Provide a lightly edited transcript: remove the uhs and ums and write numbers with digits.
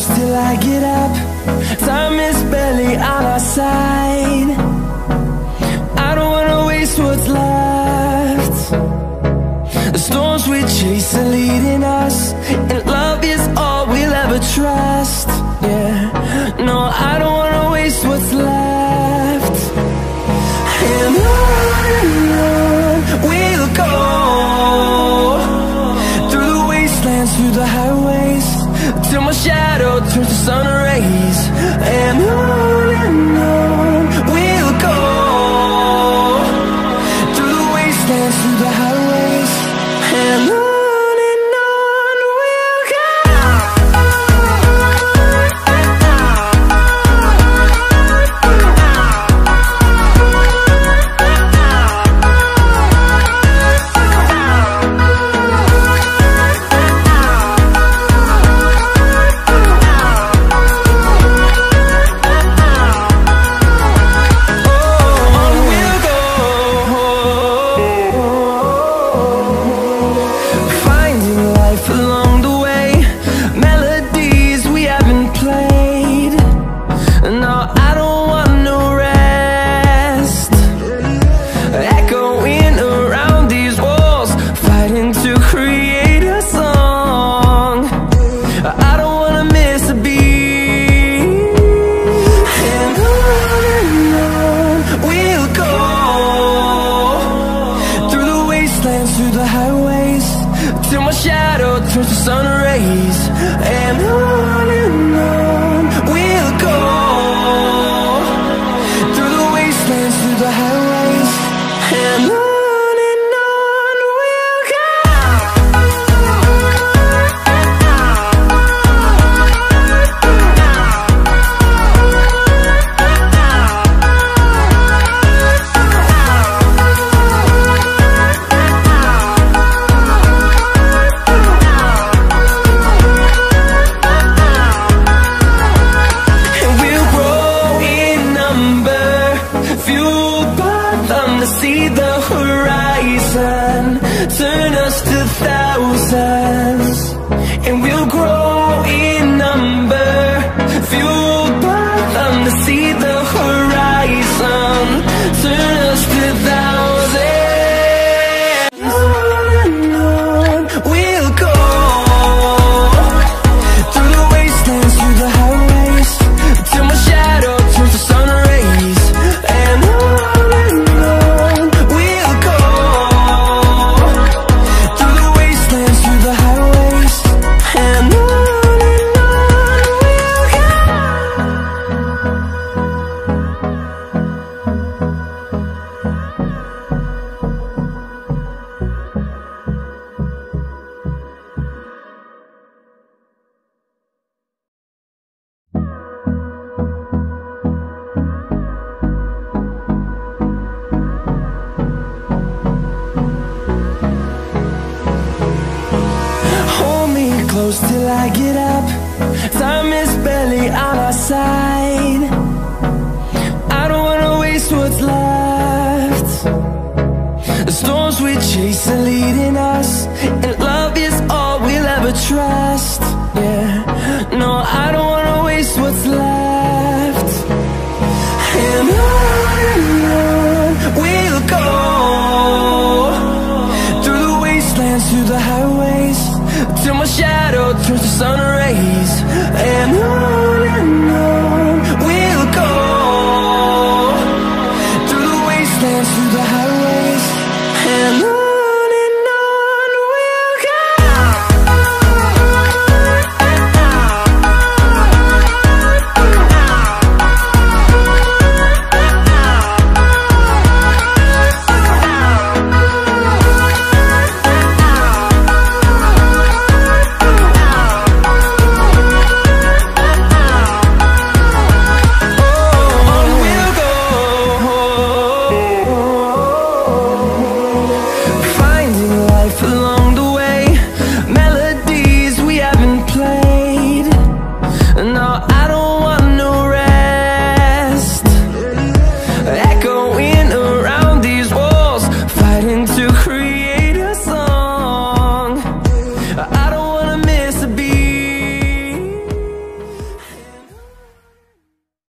close till I get up. Time is barely on our side. I don't wanna waste what's left. The storms we chase are leading us, and love is all we'll ever trust. Yeah, no, I don't wanna waste what's left. And on we'll go, through the wastelands, through the highways, till my shadow turns to sun rays. And on we'll go, through the wastelands, through the highways, and on we'll go. Through the highways, till my shadow turns to sun rays. And on we'll go, through the wastelands, through the highways, and on we'll go. See the horizon turn us to thousands, and we'll grow in number, fueled by them to see the horizon turn us to thousands. On we'll go, through the wastelands, through the highways, till my shadow turns to sun rays. And close till I get up. Time is barely on our side. I don't wanna waste what's left. The storms we chase are leading us, and love is all we'll ever trust. Yeah, no, I don't wanna waste what's left. And on we'll go, through the wastelands, through the highways, till my shadow turns to sun rays. And on